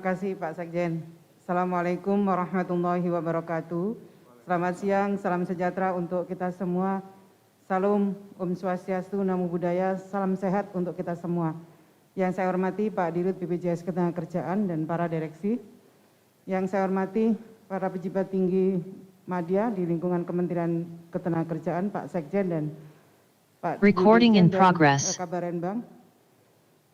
kasih Pak Sekjen. Assalamualaikum warahmatullahi wabarakatuh. Selamat siang, salam sejahtera untuk kita semua. Salam Om Swastiastu, Namo Buddhaya, salam sehat untuk kita semua. Yang saya hormati Pak Dirut BPJS Ketenagakerjaan dan para direksi. Yang saya hormati para pejabat tinggi Madya di lingkungan Kementerian Ketenagakerjaan, Pak Sekjen dan Pak Recording in Dirjen dan progress. Kabarenbang.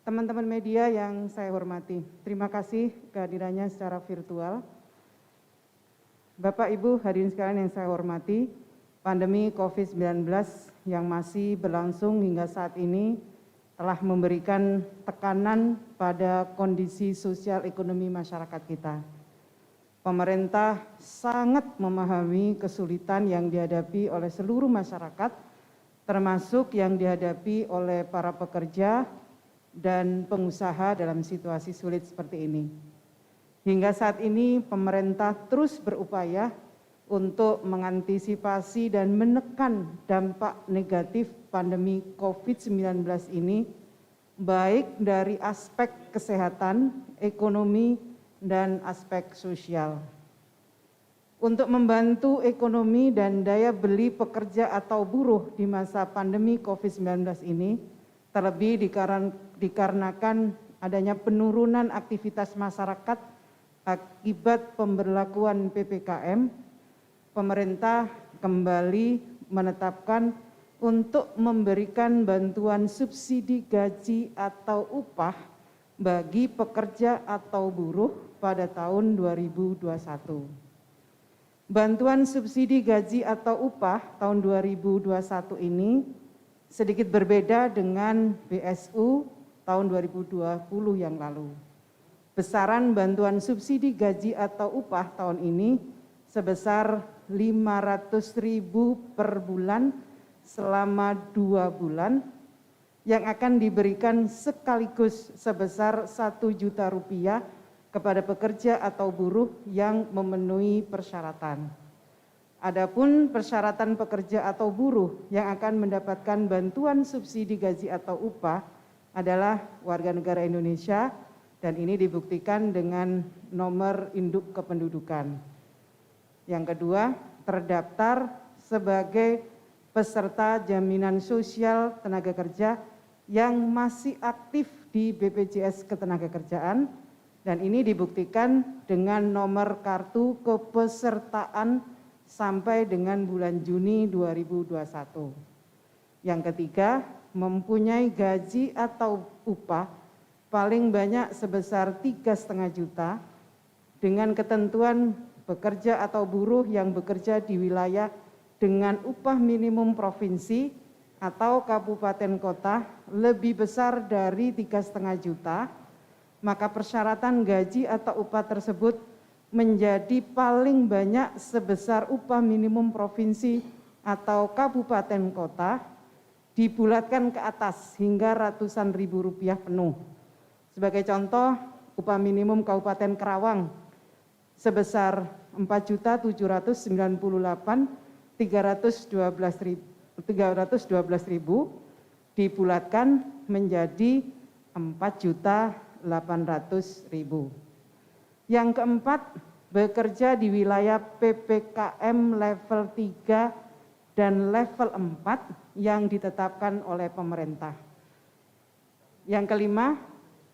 Teman-teman media yang saya hormati, terima kasih kehadirannya secara virtual. Bapak Ibu hadirin sekalian yang saya hormati, pandemi COVID-19 yang masih berlangsung hingga saat ini telah memberikan tekanan pada kondisi sosial ekonomi masyarakat kita. Pemerintah sangat memahami kesulitan yang dihadapi oleh seluruh masyarakat, termasuk yang dihadapi oleh para pekerja dan pengusaha dalam situasi sulit seperti ini. Hingga saat ini pemerintah terus berupaya untuk mengantisipasi dan menekan dampak negatif pandemi COVID-19 ini, baik dari aspek kesehatan, ekonomi, dan aspek sosial. Untuk membantu ekonomi dan daya beli pekerja atau buruh di masa pandemi COVID-19 ini, terlebih dikarenakan adanya penurunan aktivitas masyarakat akibat pemberlakuan PPKM, pemerintah kembali menetapkan untuk memberikan bantuan subsidi gaji atau upah bagi pekerja atau buruh pada tahun 2021. Bantuan subsidi gaji atau upah tahun 2021 ini sedikit berbeda dengan BSU tahun 2020 yang lalu. Besaran bantuan subsidi gaji atau upah tahun ini sebesar 500.000 per bulan selama 2 bulan yang akan diberikan sekaligus sebesar 1 juta rupiah kepada pekerja atau buruh yang memenuhi persyaratan. Adapun persyaratan pekerja atau buruh yang akan mendapatkan bantuan subsidi gaji atau upah adalah warga negara Indonesia, dan ini dibuktikan dengan nomor induk kependudukan. Yang kedua, terdaftar sebagai peserta jaminan sosial tenaga kerja yang masih aktif di BPJS Ketenagakerjaan, dan ini dibuktikan dengan nomor kartu kepesertaan sampai dengan bulan Juni 2021. Yang ketiga, mempunyai gaji atau upah paling banyak sebesar 3,5 juta dengan ketentuan pekerja atau buruh yang bekerja di wilayah dengan upah minimum provinsi atau kabupaten kota lebih besar dari 3,5 juta, maka persyaratan gaji atau upah tersebut menjadi paling banyak sebesar upah minimum provinsi atau kabupaten kota dibulatkan ke atas hingga ratusan ribu rupiah penuh. Sebagai contoh, upah minimum Kabupaten Karawang sebesar 4.788.312.000 dibulatkan menjadi 4.800.000. Yang keempat, bekerja di wilayah PPKM level 3 dan level 4 yang ditetapkan oleh pemerintah. Yang kelima,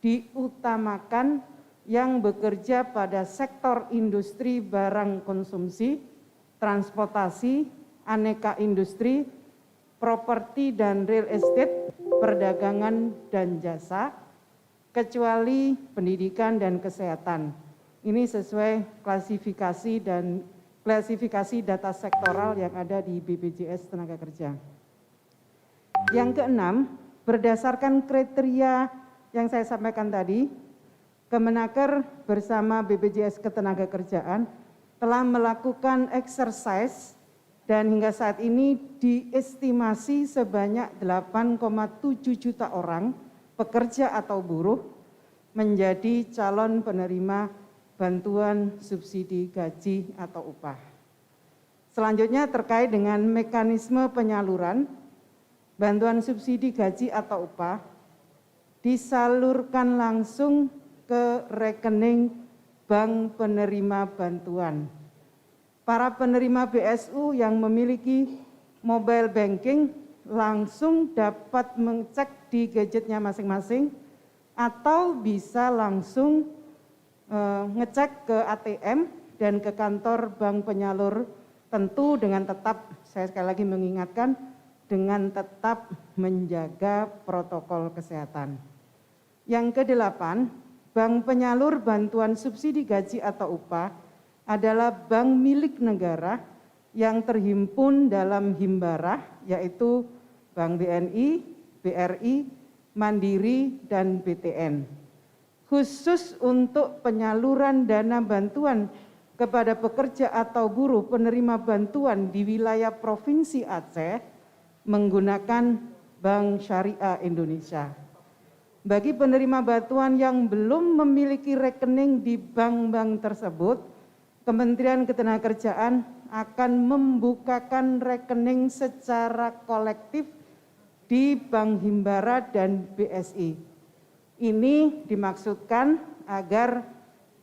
diutamakan yang bekerja pada sektor industri barang konsumsi, transportasi, aneka industri, properti dan real estate, perdagangan dan jasa, kecuali pendidikan dan kesehatan. Ini sesuai klasifikasi data sektoral yang ada di BPJS Tenaga Kerja. Yang keenam, berdasarkan kriteria yang saya sampaikan tadi, Kemenaker bersama BPJS Ketenagakerjaan telah melakukan exercise dan hingga saat ini diestimasi sebanyak 8,7 juta orang pekerja atau buruh menjadi calon penerima bantuan subsidi gaji atau upah. Selanjutnya terkait dengan mekanisme penyaluran bantuan subsidi gaji atau upah disalurkan langsung ke rekening bank penerima bantuan. Para penerima BSU yang memiliki mobile banking langsung dapat mengecek di gadgetnya masing-masing atau bisa langsung ngecek ke ATM dan ke kantor bank penyalur, tentu dengan tetap, saya sekali lagi mengingatkan, dengan tetap menjaga protokol kesehatan. Yang ke-8, bank penyalur bantuan subsidi gaji atau upah adalah bank milik negara yang terhimpun dalam Himbara, yaitu Bank BNI, BRI, Mandiri, dan BTN. Khusus untuk penyaluran dana bantuan kepada pekerja atau buruh penerima bantuan di wilayah Provinsi Aceh menggunakan Bank Syariah Indonesia. Bagi penerima bantuan yang belum memiliki rekening di bank-bank tersebut, Kementerian Ketenagakerjaan akan membukakan rekening secara kolektif di Bank Himbara dan BSI. Ini dimaksudkan agar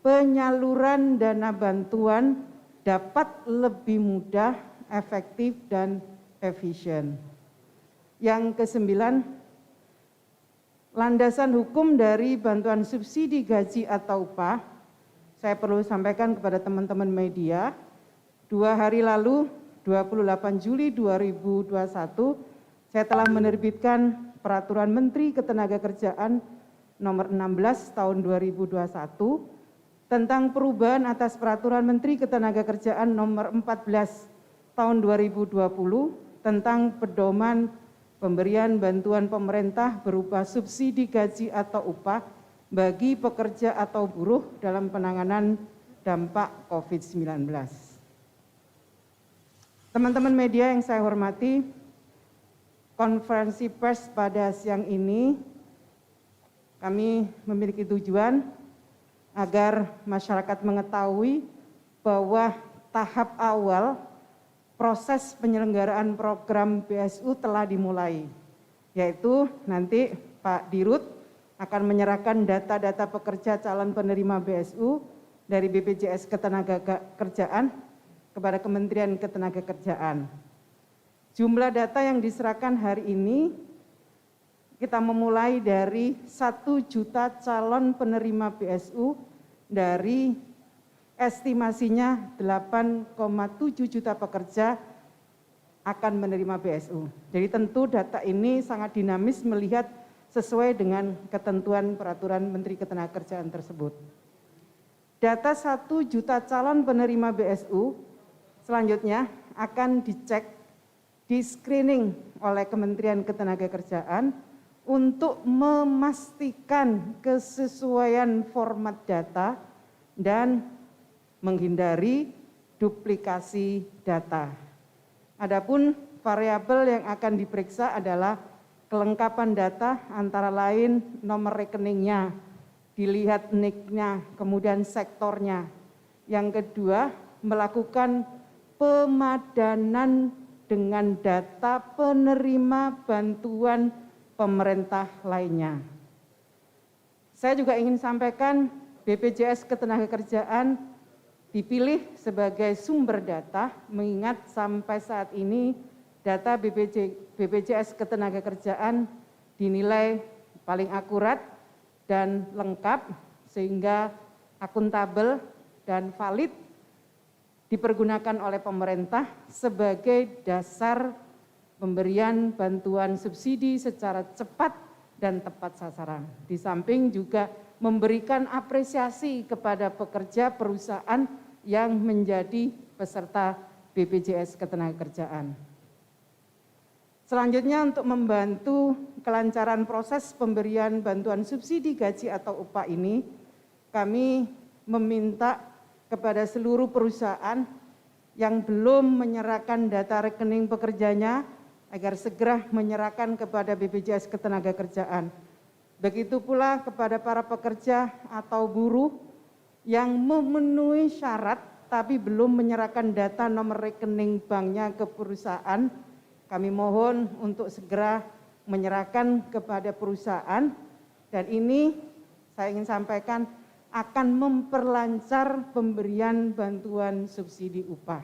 penyaluran dana bantuan dapat lebih mudah, efektif, dan efisien. Yang ke-9, landasan hukum dari bantuan subsidi gaji atau upah, saya perlu sampaikan kepada teman-teman media, 2 hari lalu, 28 Juli 2021, saya telah menerbitkan Peraturan Menteri Ketenagakerjaan Nomor 16 Tahun 2021 tentang perubahan atas Peraturan Menteri Ketenagakerjaan Nomor 14 Tahun 2020 tentang pedoman pemberian bantuan pemerintah berupa subsidi gaji atau upah bagi pekerja atau buruh dalam penanganan dampak COVID-19. Teman-teman media yang saya hormati, konferensi pers pada siang ini kami memiliki tujuan agar masyarakat mengetahui bahwa tahap awal proses penyelenggaraan program BSU telah dimulai, yaitu nanti Pak Dirut akan menyerahkan data-data pekerja calon penerima BSU dari BPJS Ketenagakerjaan kepada Kementerian Ketenagakerjaan. Jumlah data yang diserahkan hari ini kita memulai dari 1 juta calon penerima BSU dari estimasinya 8,7 juta pekerja akan menerima BSU. Jadi tentu data ini sangat dinamis melihat sesuai dengan ketentuan Peraturan Menteri Ketenagakerjaan tersebut. Data 1 juta calon penerima BSU selanjutnya akan dicek, di-screening oleh Kementerian Ketenagakerjaan untuk memastikan kesesuaian format data dan menghindari duplikasi data. Adapun variabel yang akan diperiksa adalah kelengkapan data antara lain nomor rekeningnya, dilihat NIK-nya, kemudian sektornya. Yang kedua, melakukan pemadanan dengan data penerima bantuan pemerintah lainnya. Saya juga ingin sampaikan BPJS Ketenagakerjaan dipilih sebagai sumber data, mengingat sampai saat ini data BPJS Ketenagakerjaan dinilai paling akurat dan lengkap sehingga akuntabel dan valid dipergunakan oleh pemerintah sebagai dasar pemberian bantuan subsidi secara cepat dan tepat sasaran. Di samping juga memberikan apresiasi kepada pekerja perusahaan yang menjadi peserta BPJS Ketenagakerjaan. Selanjutnya untuk membantu kelancaran proses pemberian bantuan subsidi gaji atau upah ini, kami meminta kepada seluruh perusahaan yang belum menyerahkan data rekening pekerjanya agar segera menyerahkan kepada BPJS Ketenagakerjaan. Begitu pula kepada para pekerja atau buruh yang memenuhi syarat tapi belum menyerahkan data nomor rekening banknya ke perusahaan, kami mohon untuk segera menyerahkan kepada perusahaan. Dan ini saya ingin sampaikan akan memperlancar pemberian bantuan subsidi upah.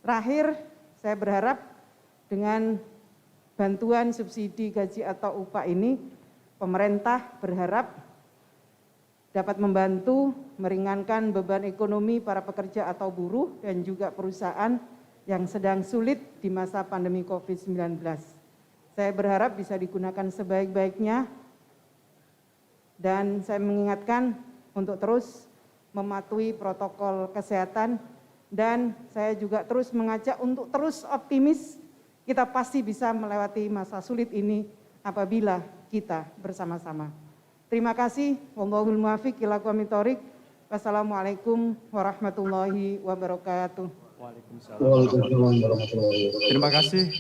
Terakhir, saya berharap dengan bantuan subsidi gaji atau upah ini, pemerintah berharap dapat membantu meringankan beban ekonomi para pekerja atau buruh dan juga perusahaan yang sedang sulit di masa pandemi COVID-19. Saya berharap bisa digunakan sebaik-baiknya dan saya mengingatkan untuk terus mematuhi protokol kesehatan dan saya juga terus mengajak untuk terus optimis, kita pasti bisa melewati masa sulit ini apabila kita bersama-sama. Terima kasih. Wallahul muwaffiq ila aqwamit thoriq. Wassalamualaikum warahmatullahi wabarakatuh. Terima kasih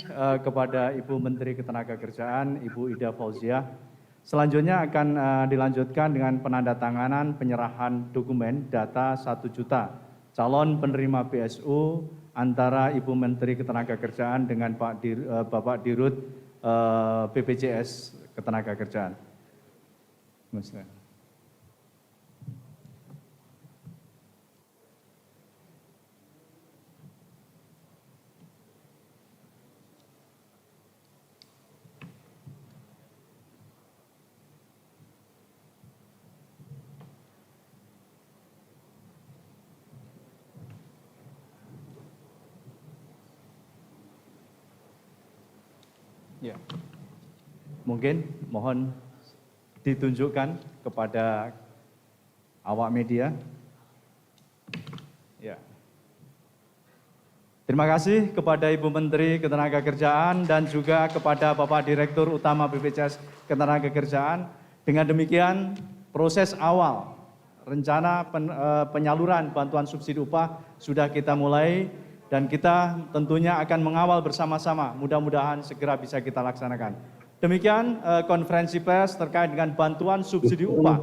kepada Ibu Menteri Ketenagakerjaan, Ibu Ida Fauziah. Selanjutnya akan dilanjutkan dengan penandatanganan penyerahan dokumen data 1 juta calon penerima BSU antara Ibu Menteri Ketenagakerjaan dengan Bapak Dirut BPJS Ketenagakerjaan. Ya, mungkin mohon ditunjukkan kepada awak media. Ya. Terima kasih kepada Ibu Menteri Ketenagakerjaan dan juga kepada Bapak Direktur Utama BPJS Ketenagakerjaan. Dengan demikian, proses awal rencana penyaluran bantuan subsidi upah sudah kita mulai dan kita tentunya akan mengawal bersama-sama. Mudah-mudahan segera bisa kita laksanakan. Demikian konferensi pers terkait dengan bantuan subsidi upah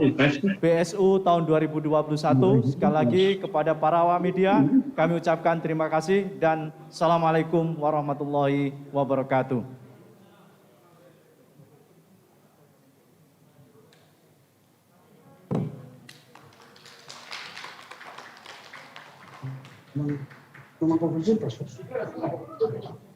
BSU tahun 2021. Sekali lagi kepada para awak media kami ucapkan terima kasih dan Assalamualaikum warahmatullahi wabarakatuh. Toma confusión, profesor.